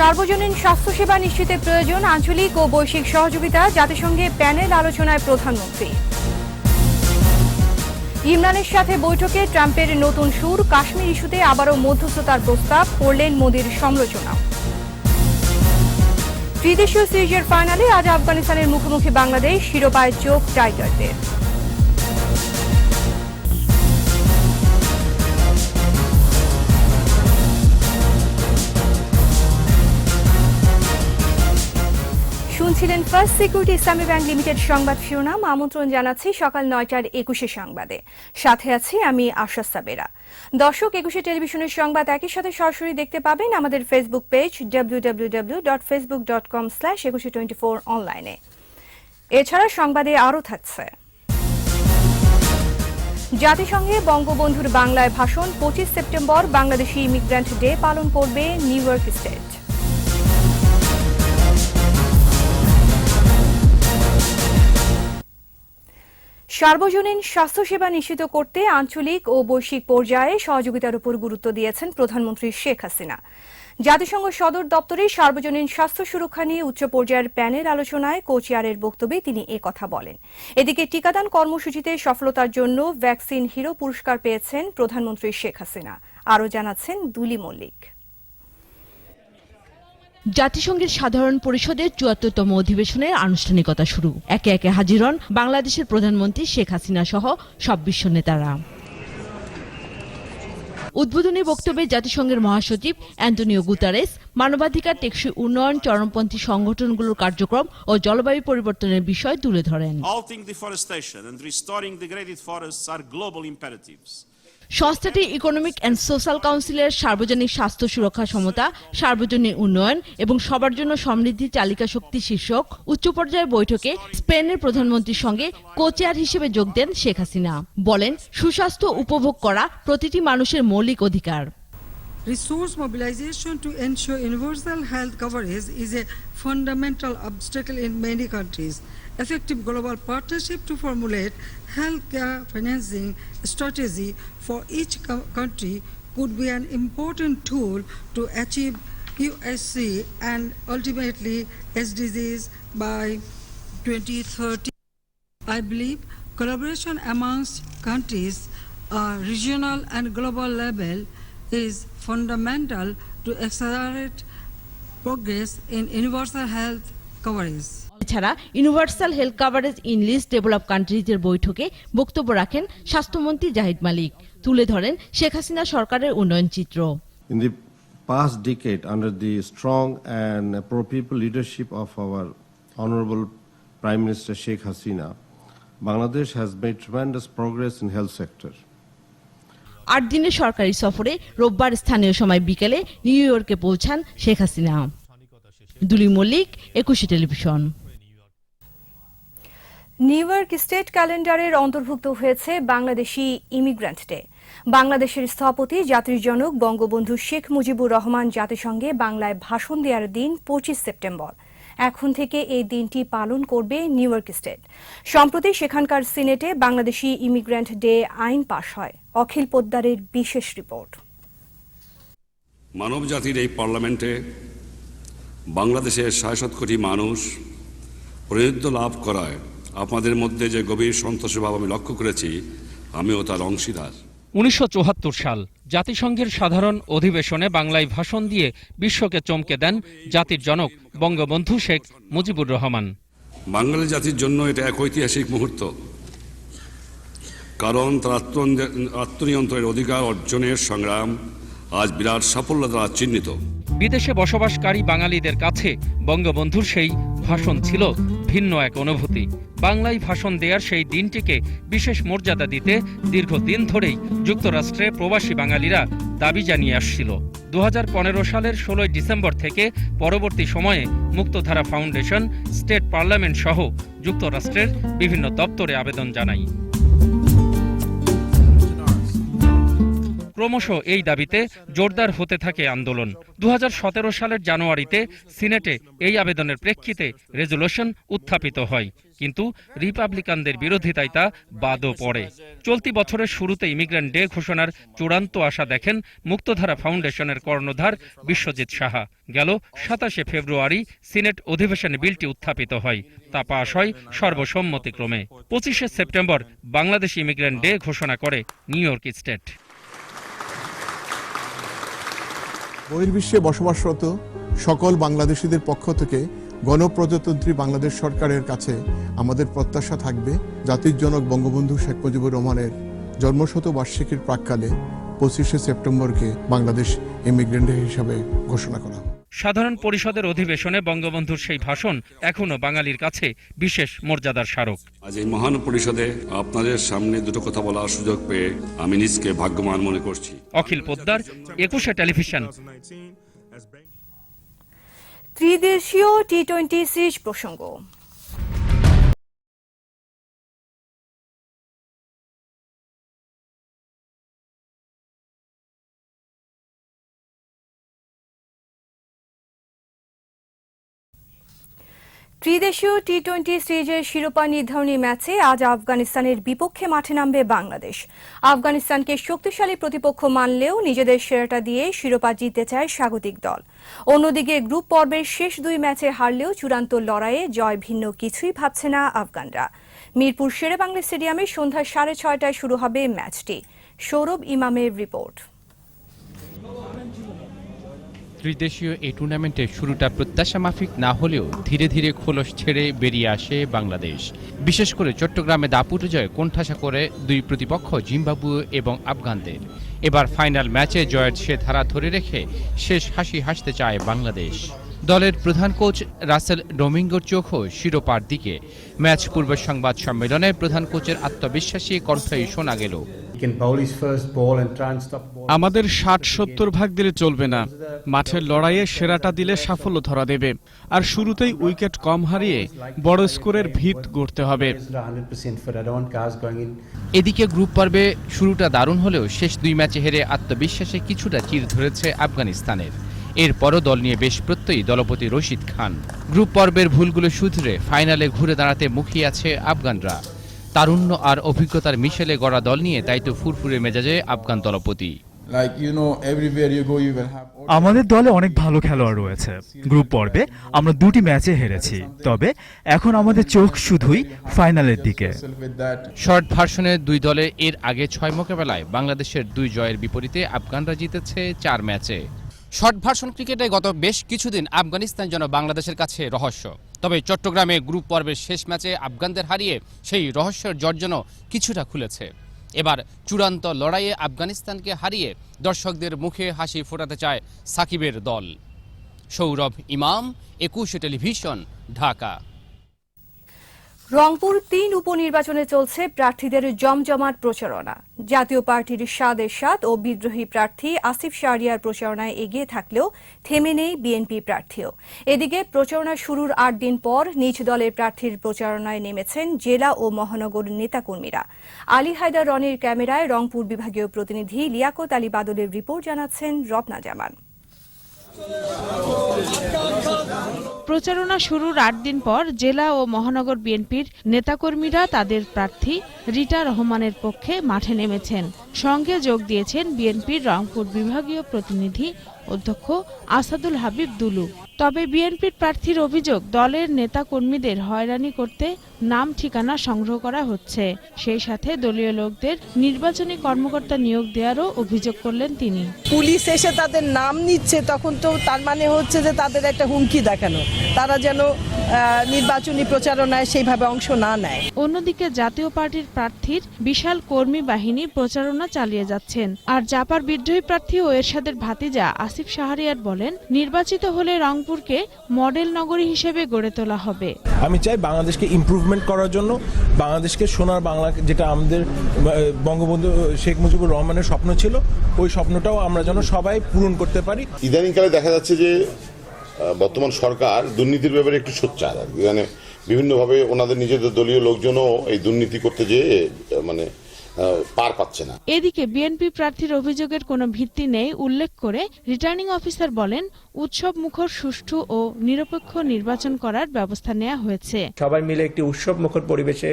সার্বজনীন স্বাস্থ্যসেবা নিশ্চিতে প্রয়োজন আঞ্চলিক ও বৈশ্বিক সহযোগিতা, জাতিসংঘে প্যানেল আলোচনায় প্রধানমন্ত্রী। ইমরানের সাথে বৈঠকে ট্রাম্পের নতুন সুর, কাশ্মীর ইস্যুতে আবারও মধ্যস্থতার প্রস্তাব, করলেন মোদির সমালোচনা। ত্রিদেশীয় সিরিজের ফাইনালে আজ আফগানিস্তানের মুখোমুখি বাংলাদেশ, শিরোপায় চোখ টাইগারদের। শুনছিলেন ফার্স্ট সিকিউরিটি ইসলামী ব্যাংক লিমিটেড সংবাদ শিরোনাম। আমন্ত্রণ জানাচ্ছি সকাল 9টার 21 সংবাদে। সাথে আছি আমি আশা সাবেরা। দর্শক, 21 টেলিভিশনের সংবাদ একই সাথে সরাসরি দেখতে পাবেন আমাদের ফেসবুক পেজ www.facebook.com/2124 অনলাইনে। এছাড়া সংবাদে আরও থাকছে: জাতিসংঘে বঙ্গবন্ধুর বাংলায় ভাষণ, 25 সেপ্টেম্বর বাংলাদেশি ইমিগ্রেন্ট ডে পালন করবে নিউ ইয়র্ক স্টেট। সার্বজনীন স্বাস্থ্যসেবা নিশ্চিত করতে আঞ্চলিক ও বৈশ্বিক পর্যায়ে সহযোগিতার উপর গুরুত্ব দিয়েছেন প্রধানমন্ত্রী শেখ হাসিনা। জাতিসংঘ সদর দপ্তরে সার্বজনীন স্বাস্থ্য সুরক্ষা নিয়ে উচ্চ পর্যায়ের প্যানেল আলোচনায় কোচিয়ারের বক্তব্যে তিনি কথা বলেন। এদিকে টিকাদান কর্মসূচিতে সফলতার জন্য ভ্যাকসিন হিরো পুরস্কার পেয়েছেন প্রধানমন্ত্রী শেখ হাসিনা। আরও জানাচ্ছেন দুলি মল্লিক। জাতিসংঘের সাধারণ পরিষদের ৭৪তম অধিবেশনের আনুষ্ঠানিকতা শুরু। একে একে হাজির হন বাংলাদেশের প্রধানমন্ত্রী শেখ হাসিনা সহ সব বিশ্ব নেতারা। উদ্বোধনী বক্তব্যে জাতিসংঘের মহাসচিব অ্যান্টোনিও গুতারেস মানবাধিকার, টেকসই উন্নয়ন, চরমপন্থী সংগঠনগুলোর কার্যক্রম ও জলবায়ু পরিবর্তনের বিষয় তুলে ধরেন। সংস্থাটি ইকোনমিক অ্যান্ড সোশ্যাল কাউন্সিলের সার্বজনীন স্বাস্থ্য সুরক্ষা সমতা, সার্বজনীন উন্নয়ন এবং সবার জন্য সমৃদ্ধি চালিকা শক্তি শীর্ষক উচ্চ পর্যায়ের বৈঠকে স্পেনের প্রধানমন্ত্রীর সঙ্গে কোচেয়ার হিসেবে যোগ দেন শেখ হাসিনা। বলেন, সুস্বাস্থ্য উপভোগ করা প্রতিটি মানুষের মৌলিক অধিকার। Resource mobilization to ensure universal health coverage is a fundamental obstacle in many countries. Effective global partnership to formulate healthcare financing strategy for each country could be an important tool to achieve USC and ultimately SDGs by 2030. I believe collaboration amongst countries, regional and global level is fundamental to accelerate progress in universal health coverage. এছাড়া universal health coverage in least develop কান্ট্রিজের বৈঠকে বক্তব্য রাখেন স্বাস্থ্যমন্ত্রী জাহিদ মালিক। তুলে ধরেন শেখ হাসিনা সরকারের উন্নয়ন চিত্র। In the past decade, under the strong and pro-people leadership of our Honorable Prime Minister Sheikh Hasina, Bangladesh has made tremendous progress in health sector. ৮ দিনের সরকারি সফরে রোববার স্থানীয় সময় বিকেলে নিউ ইয়র্কে পৌঁছান Sheikh Hasina. Duli Mallick, 21 television. New York state ক্যালেন্ডারের অন্তর্ভুক্ত হয়েছে বাংলাদেশি ইমিগ্রেন্ট ডে। বাংলাদেশের স্থপতি, জাতির জনক বঙ্গবন্ধু শেখ মুজিবুর রহমান জাতিসংঘে বাংলায় ভাষণ দেওয়ার দিন 25 সেপ্টেম্বর। এখন থেকে এই দিনটি পালন করবে নিউ ইয়র্ক স্টেট। সম্প্রতি সেখানকার সিনেটে বাংলাদেশি ইমিগ্রেন্ট ডে আইন পাশ হয়। অখিল পোদ্দারের বিশেষ রিপোর্ট। মানব জাতির এই পার্লামেন্টে বাংলাদেশের ৬৭ কোটি মানুষ প্রতিনিধিত্ব লাভ করায় আপনাদের মধ্যে যে গভীর সন্তোষের ভাব আমি লক্ষ্য করেছি, আমিও তার অংশীদার। ১৯৭৪ সাল জাতিসংঘের সাধারণ অধিবেশনে বাংলায় ভাষণ দিয়ে বিশ্বকে চমকে দেন জাতির জনক বঙ্গবন্ধু শেখ মুজিবুর রহমান। বাঙালি জাতির জন্য এটা এক ঐতিহাসিক মুহূর্ত, কারণ তার আত্মনিয়ন্ত্রণের অধিকার অর্জনের সংগ্রাম আজ বিরাট সাফল্য দ্বারা চিহ্নিত। বিদেশে বসবাসকারী বাঙালিদের কাছে বঙ্গবন্ধুর সেই ভাষণ ছিল ভিন্ন এক অনুভূতি। বাংলায় ভাষণ দেওয়ার সেই দিনটিকে বিশেষ মর্যাদা দিতে দীর্ঘদিন ধরেই যুক্তরাষ্ট্রে প্রবাসী বাঙালিরা দাবি জানিয়ে আসছিল। 2015 সালের 16 ডিসেম্বর থেকে পরবর্তী সময়ে মুক্তধারা ফাউন্ডেশন, স্টেট পার্লামেন্ট সহ যুক্তরাষ্ট্রের বিভিন্ন দপ্তরে আবেদন জানায়। ক্রমশ এই দাবিতে জোরদার হতে থাকে আন্দোলন। 2017 সালের জানুয়ারিতে সিনেটে এই আবেদনের প্রেক্ষিতে রেজুলেশন উত্থাপিত হয়, কিন্তু রিপাবলিকানদের বিরোধিতায় তা বাদও পড়ে। চলতি বছরের শুরুতে ইমিগ্রেন্ট ডে ঘোষণার চূড়ান্ত আশা দেখেন মুক্তধারা ফাউন্ডেশনের কর্ণধার বিশ্বজিৎ সাহা। গেল 27 ফেব্রুয়ারি সিনেট অধিবেশনে বিলটি উত্থাপিত হয়, তা পাশ হয় সর্বসম্মতিক্রমে। 25 সেপ্টেম্বর বাংলাদেশ ইমিগ্রেন্ট ডে ঘোষণা করে নিউ ইয়র্ক স্টেট। বহির্বিশ্বে বসবাসরত সকল বাংলাদেশিদের পক্ষ থেকে গণপ্রজাতন্ত্রী বাংলাদেশ সরকারের কাছে আমাদের প্রত্যাশা থাকবে জাতির জনক বঙ্গবন্ধু শেখ মুজিবুর রহমানের জন্মশতবার্ষিকীর প্রাক্কালে 25 সেপ্টেম্বরকে বাংলাদেশ ইমিগ্রেন্ট ডে হিসাবে ঘোষণা করা। সাধারণ পরিষদের অধিবেশনে বঙ্গবন্ধুর সেই ভাষণ এখনো বাঙালির কাছে বিশেষ মর্যাদার স্মারক। আজ এই মহান পরিষদে আপনাদের সামনে দুটো কথা বলার সুযোগ পেয়ে আমি নিজকে ভাগ্যবান মনে করছি। অখিল পোদ্দার, 21 টেলিভিশন। ত্রিদেশীয় টি-20 সিরিজ প্রসঙ্গ। ত্রিদেশীয় টি-20 সিরিজের শিরোপা নির্ধারণী ম্যাচে আজ আফগানিস্তানের বিপক্ষে মাঠে নামবে বাংলাদেশ। আফগানিস্তানকে শক্তিশালী প্রতিপক্ষ মানলেও নিজেদের সেরাটা দিয়ে শিরোপা জিততে চায় স্বাগতিক দল। অন্যদিকে গ্রুপ পর্বের শেষ 2 ম্যাচে হারলেও চূড়ান্ত লড়াইয়ে জয় ভিন্ন কিছুই ভাবছে না আফগানরা। মিরপুর শেরেবাংলা স্টেডিয়ামে সন্ধ্যা 6:30টায় শুরু হবে ম্যাচটি। সৌরভ ইমামের রিপোর্ট। ত্রিদেশীয় এই টুর্নামেন্টের শুরুটা প্রত্যাশা মাফিক না হলেও ধীরে ধীরে খোলস ছেড়ে বেরিয়ে আসে বাংলাদেশ। বিশেষ করে চট্টগ্রামে দাপুটে জয় কোণঠাসা করে দুই প্রতিপক্ষ জিম্বাবুয়ে এবং আফগানদের। এবার ফাইনাল ম্যাচে জয়ের সে ধারা ধরে রেখে শেষ হাসি হাসতে চায় বাংলাদেশ। দলের প্রধান কোচ রাসেল ডোমিঙ্গোর চোখও শিরোপার দিকে। ম্যাচ পূর্বের সংবাদ সম্মেলনে প্রধান কোচের আত্মবিশ্বাসী কণ্ঠই শোনা গেল। আমাদের 60-70 ভাগ দিলে চলবে না, মাঠের লড়াইয়ে সেরাটা দিলে সাফল্য ধরা দেবে, আর শুরুতেই উইকেট কম হারিয়ে বড় স্কোরের ভিত গড়তে হবে। এদিকে গ্রুপ পর্বে শুরুটা দারুণ হলেও শেষ 2 ম্যাচে হেরে আত্মবিশ্বাসে কিছুটা চির ধরেছে আফগানিস্তানের। এরপরও দল নিয়ে বেশ প্রত্যয়ী দলপতি রশিদ খান। গ্রুপ পর্বের ভুলগুলো শুধরে ফাইনালে ঘুরে দাঁড়াতে মুখিয়ে আছে আফগানরা। তারুণ্য আর অভিজ্ঞতার মিশেলে গড়া দল নিয়ে তাই তো ফুরফুরে মেজাজে আফগান দলপতি। আমাদের দলে অনেক ভালো খেলোয়াড় রয়েছে। গ্রুপ পর্বে আমরা 2টি ম্যাচে হেরেছি, তবে এখন আমাদের চোখ শুধুই ফাইনালের দিকে। শর্ট ভার্সনে 2 দলে এর আগে 6 মোকাবেলায় বাংলাদেশের 2 জয়ের বিপরীতে আফগানরা জিতেছে 4 ম্যাচে। শর্ট ভার্সন ক্রিকেটে গত বেশ কিছুদিন আফগানিস্তান যেন বাংলাদেশের কাছে রহস্য। তবে চট্টগ্রামে গ্রুপ পর্বের শেষ ম্যাচে আফগানদের হারিয়ে সেই রহস্যের জর্জনও কিছুটা খুলেছে। এবার চূড়ান্ত লড়াইয়ে আফগানিস্তানকে হারিয়ে দর্শকদের মুখে হাসি ফোটাতে চায় সাকিবের দল। সৌরভ ইমাম, 21 টেলিভিশন, ঢাকা। রংপুর 3 উপনির্বাচনে চলছে প্রার্থীদের জমজমাট প্রচারণা। জাতীয় পার্টির সাদ এরশাদ ও বিদ্রোহী প্রার্থী আসিফ শাহরিয়ার প্রচারণায় এগিয়ে থাকলেও থেমে নেই বিএনপি প্রার্থীও। এদিকে প্রচারণা শুরুর 8 দিন পর নিজ দলের প্রার্থীর প্রচারণায় নেমেছেন জেলা ও মহানগর নেতাকর্মীরা। আলী হায়দার রনির ক্যামেরায় রংপুর বিভাগীয় প্রতিনিধি লিয়াকত আলী বাদলের রিপোর্ট জানাচ্ছেন রত্না জামান। প্রচারণা শুরুর 8 দিন পর জেলা ও মহানগর বিএনপির নেতাকর্মীরা তাদের প্রার্থী রিটা রহমানের পক্ষে মাঠে নেমেছেন। সঙ্গে যোগ দিয়েছেন বিএনপির রংপুর বিভাগীয় প্রতিনিধি অধ্যক্ষ আসাদুল হাবিব দুলু। তবে বিএনপির প্রার্থীর অভিযোগ, দলের নেতাকর্মীদের হয়রানি করতে নাম ঠিকানা সংগ্রহ করা হচ্ছে। সেই সাথে দলীয় লোকদের নির্বাচনী কর্মকর্তা নিয়োগ দেওয়ারও অভিযোগ করলেন তিনি। পুলিশ এসে তাদের নাম নিচ্ছে, তখন তো তার মানে হচ্ছে যে তাদের একটা হুমকি দেখানো, তারা যেন নির্বাচনী প্রচারণায় সেইভাবে অংশ না নেয়। অন্যদিকে জাতীয় পার্টির প্রার্থীর বিশাল কর্মী বাহিনী প্রচারণা চালিয়ে যাচ্ছেন। আর জাপার বিদ্রোহী প্রার্থী ও এরশাদের ভাতিজা আসিফ শাহরিয়ার বলেন, নির্বাচিত হলে রংপুরকে মডেল নগরী হিসেবে গড়ে তোলা হবে। আমি চাই বাংলাদেশকে ইমপ্রুভমেন্ট করার জন্য, বাংলাদেশকে সোনার বাংলা, যেটা আমাদের বঙ্গবন্ধু শেখ মুজিবুর রহমানের স্বপ্ন ছিল, ওই স্বপ্নটাও আমরা যেন সবাই পূরণ করতে পারি। ইদানিংকালে দেখা যাচ্ছে যে বর্তমান সরকার দুর্নীতির ব্যাপারে একটু সোচ্চার, বিভিন্নভাবে ওনাদের নিজেদের দলীয় লোকজনও এই দুর্নীতি করতে যেয়ে পার পাচ্ছে না। এদিকে বিএনপি প্রার্থীর অভিযোগের কোনো ভিত্তি নেই উল্লেখ করে রিটার্নিং অফিসার বলেন, উৎসব মুখর সুষ্ঠু ও নিরপেক্ষ নির্বাচন করার ব্যবস্থা নেওয়া হয়েছে। সবাই মিলে একটি উৎসব মুখর পরিবেশে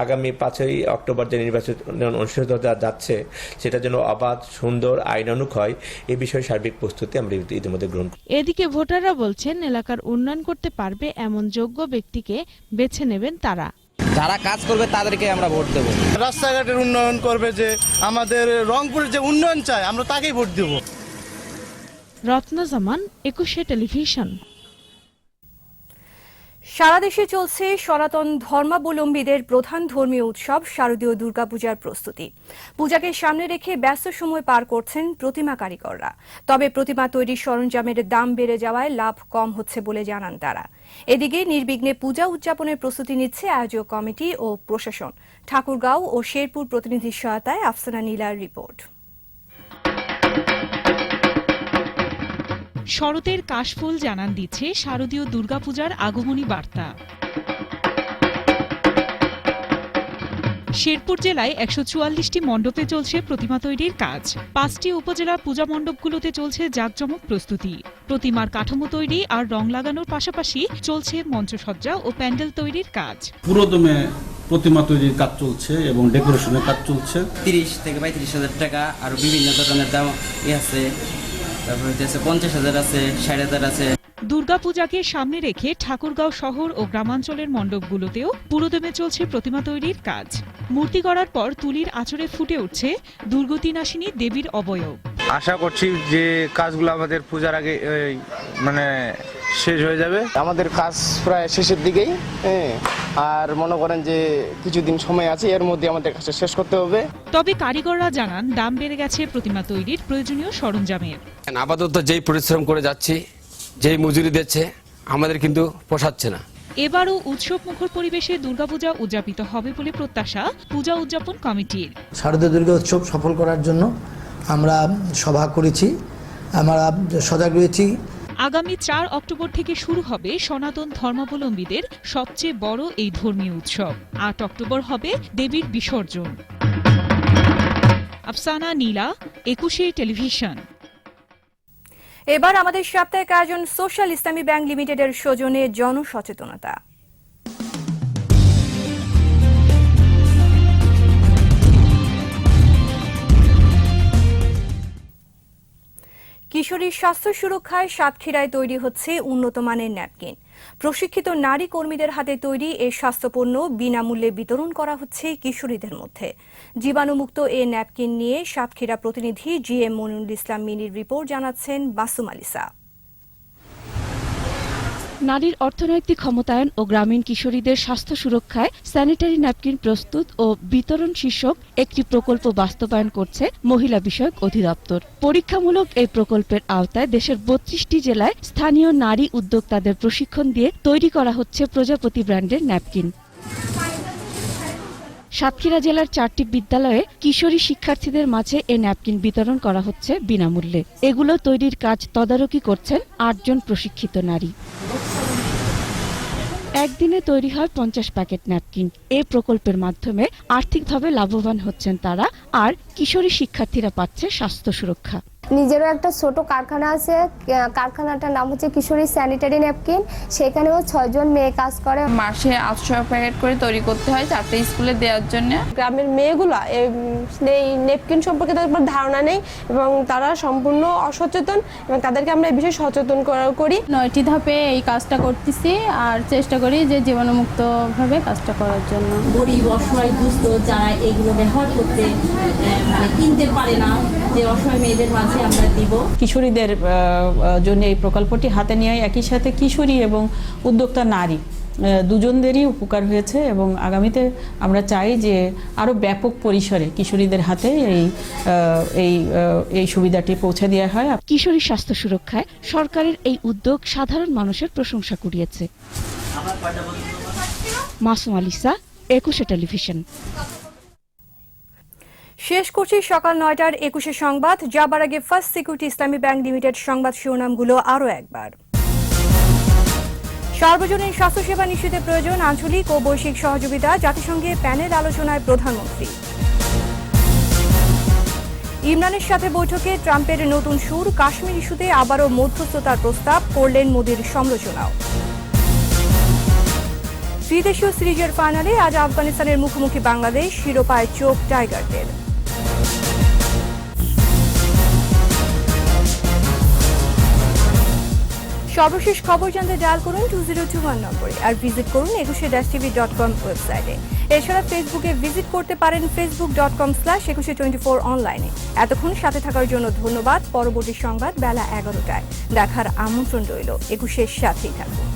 আগামী 5ই অক্টোবর যে নির্বাচন অনুষ্ঠিত হতে যাচ্ছে সেটা যেন অবাধ, সুন্দর, আইনানুগ হয়, এই বিষয়ে সার্বিক প্রস্তুতি আমরা ইতিমধ্যে গ্রহণ করি। এদিকে ভোটাররা বলছেন, এলাকার উন্নয়ন করতে পারবে এমন যোগ্য ব্যক্তিকে বেছে নেবেন তারা। যারা কাজ করবে তাদেরকে আমরা ভোট দেব। রাস্তাঘাটের উন্নয়ন করবে, যে আমাদের রংপুরের যে উন্নয়ন চাই আমরা তাকেই ভোট দেব। রত্না জামান, 21 টেলিভিশন। সারা দেশে চলছে সনাতন ধর্মাবলম্বীদের প্রধান ধর্মীয় উৎসব শারদীয় দুর্গাপূজার প্রস্তুতি। পূজাকে সামনে রেখে ব্যস্ত সময় পার করছেন প্রতিমা কারিগররা। তবে প্রতিমা তৈরির সরঞ্জামের দাম বেড়ে যাওয়ায় লাভ কম হচ্ছে বলে জানান তারা। এদিকে নির্বিঘ্নে পূজা উদযাপনের প্রস্তুতি নিচ্ছে আয়োজক কমিটি ও প্রশাসন। ঠাকুরগাঁও ও শেরপুর প্রতিনিধির সহায়তায় আফসানা নীলার রিপোর্ট। শরতের কাশফুল জানান দিচ্ছে শারদীয় দুর্গাপূজার আগমনী বার্তা। শেরপুর জেলায় 144টি মণ্ডপে চলছে প্রতিমা তৈরির কাজ। 5টি উপজেলার পূজা মণ্ডপগুলোতে চলছে জাঁকজমক প্রস্তুতি। প্রতিমার কাঠামো তৈরি আর রং লাগানোর পাশাপাশি চলছে মঞ্চসজ্জা ও প্যান্ডেল তৈরির কাজ। পুরোদমে প্রতিমা তৈরির কাজ চলছে এবং ডেকোরেশনের কাজ চলছে। 30 থেকে 35,000 টাকা, আর বিভিন্ন ধরনের দাম আছে, তারপর হচ্ছে 50,000 আছে, 60,000 আছে। দুর্গাপূজাকে সামনে রেখে ঠাকুরগাঁও শহর ও গ্রামাঞ্চলের মণ্ডপগুলোতেও পুরোদমে চলছে প্রতিমা তৈরির কাজ। মূর্তি গড়ার পর তুলির আঁচড়ে ফুটে উঠছে দুর্গতিনাশিনী দেবীর অবয়ব। আশা করছি যে কাজগুলো আমাদের পূজার আগে শেষ হয়ে যাবে। আমাদের কাজ প্রায় শেষের দিকেই, আর মনে করেন যে কিছুদিন সময় আছে, এর মধ্যে আমাদের কাজটা শেষ করতে হবে। তবে কারিগররা জানান, দাম বেড়ে গেছে প্রতিমা তৈরির প্রয়োজনীয় সরঞ্জামের। আপাতত যেই পরিশ্রম করে যাচ্ছি, যেই মজুরি দিচ্ছে, আমাদের কিন্তু পোষাচ্ছে না। এবারও উৎসব মুখর পরিবেশে দুর্গাপূজা উদযাপিত হবে বলে প্রত্যাশা পূজা উদযাপন কমিটির। শারদীয় দুর্গা উৎসব সফল করার জন্য আমরা সভা করেছি, আমরা সজাগ রয়েছি। আগামী 4 অক্টোবর থেকে শুরু হবে সনাতন ধর্মাবলম্বীদের সবচেয়ে বড় এই ধর্মীয় উৎসব। 8 অক্টোবর হবে দেবীর বিসর্জন। আফসানা নীলা, 21 টেলিভিশন। এবার আমাদের সাপ্তাহিক আয়োজন সোশ্যাল ইসলামী ব্যাংক লিমিটেডের সৌজন্যে জনসচেতনতা। কিশোরীর স্বাস্থ্য সুরক্ষায় সাতক্ষীরায় তৈরি হচ্ছে উন্নত মানের ন্যাপকিন। প্রশিক্ষিত নারী কর্মীদের হাতে তৈরি এই স্বাস্থ্যপণ্য বিনামূল্যে বিতরণ করা হচ্ছে কিশোরীদের মধ্যে। জীবাণুমুক্ত এই ন্যাপকিন নিয়ে সাতক্ষীরা প্রতিনিধি জিএম মনিরুল ইসলাম মিনির রিপোর্ট, জানাচ্ছেন মাসুম আলিসা। নারীর অর্থনৈতিক ক্ষমতায়ন ও গ্রামীণ কিশোরীদের স্বাস্থ্য সুরক্ষায় স্যানিটারি ন্যাপকিন প্রস্তুত ও বিতরণ শীর্ষক একটি প্রকল্প বাস্তবায়ন করছে মহিলা বিষয়ক অধিদপ্তর। পরীক্ষামূলক এই প্রকল্পের আওতায় দেশের 32টি জেলায় স্থানীয় নারী উদ্যোক্তাদের প্রশিক্ষণ দিয়ে তৈরি করা হচ্ছে প্রজাপতি ব্র্যান্ডের ন্যাপকিন। সাতক্ষীরা জেলার 4টি বিদ্যালয়ে কিশোরী শিক্ষার্থীদের মাঝে এই ন্যাপকিন বিতরণ করা হচ্ছে বিনামূল্যে। এগুলো তৈরির কাজ তদারকি করছেন 8 জন প্রশিক্ষিত নারী। একদিনে তৈরি হয় 50 প্যাকেট ন্যাপকিন। এই প্রকল্পের মাধ্যমে আর্থিকভাবে লাভবান হচ্ছেন তারা, আর কিশোরী শিক্ষার্থীরা পাচ্ছে স্বাস্থ্য সুরক্ষা। নিজেরও একটা ছোট কারখানা আছে, কারখানাটার নাম হচ্ছে কিশোরী স্যানিটারি ন্যাপকিন। সেখানেও 6 জন মেয়ে কাজ করে। মাসে 800 প্যাকেট করে তৈরি করতে হয় 4টে স্কুলে দেওয়ার জন্য। গ্রামের মেয়েগুলা এই ন্যাপকিন সম্পর্কে তাদের ধারণা নেই এবং তারা সম্পূর্ণ অসচেতন, এবং তাদেরকে আমরা এই বিষয়ে সচেতন করি। 9টি ধাপে এই কাজটা করতেছি, আর চেষ্টা করি যে জীবাণুমুক্তভাবে কাজটা করার জন্য। গরিব, অসহায়, দুস্থ যারা এগুলো ব্যবহার করতে কিনতে পারে না, যে অসহায় মেয়েদের মাঝে আমরা দিব। কিশোরীদের জন্য এই প্রকল্পটি হাতে নিয়ে একই সাথে কিশোরী এবং উদ্যোক্তা নারী দুজনদেরই উপকার হয়েছে, এবং আগামীতে আমরা চাই যে আরো ব্যাপক পরিসরে কিশোরীদের হাতে এই সুবিধাটি পৌঁছে দেওয়া হয়। কিশোরী স্বাস্থ্য সুরক্ষায় সরকারের এই উদ্যোগ সাধারণ মানুষের প্রশংসা কুড়িয়েছে। মাসুম আলিসা, 21 টেলিভিশন। শেষ করছি সকাল 9টার 21 সংবাদ। যাবার আগে ফার্স্ট সিকিউরিটি ইসলামী ব্যাংক লিমিটেড সংবাদ শিরোনামগুলো আরও একবার। সার্বজনীন স্বাস্থ্যসেবা নিশ্চিতের প্রয়োজন, আঞ্চলিক ও বৈশ্বিক সহযোগিতা, জাতিসংঘে প্যানেল আলোচনায় প্রধানমন্ত্রী। ইমরানের সাথে বৈঠকে ট্রাম্পের নতুন সুর, কাশ্মীর ইস্যুতে আবারও মধ্যস্থতার প্রস্তাব, করলেন মোদির সমালোচনাও। ত্রিদেশীয় সিরিজের ফাইনালে আজ আফগানিস্তানের মুখোমুখি বাংলাদেশ, শিরোপায় চোখ টাইগারদের। সর্বশেষ খবর জানতে ডায়াল করুন 2021 নম্বরে আর ভিজিট করুন ekushe-tv.com ওয়েবসাইটে। এছাড়া ফেসবুকে ভিজিট করতে পারেন facebook.com/ekushe24 অনলাইনে। এতক্ষণ সাথে থাকার জন্য ধন্যবাদ। পরবর্তী সংবাদ বেলা 11টায় দেখার আমন্ত্রণ রইল। একুশের সাথেই থাকুন।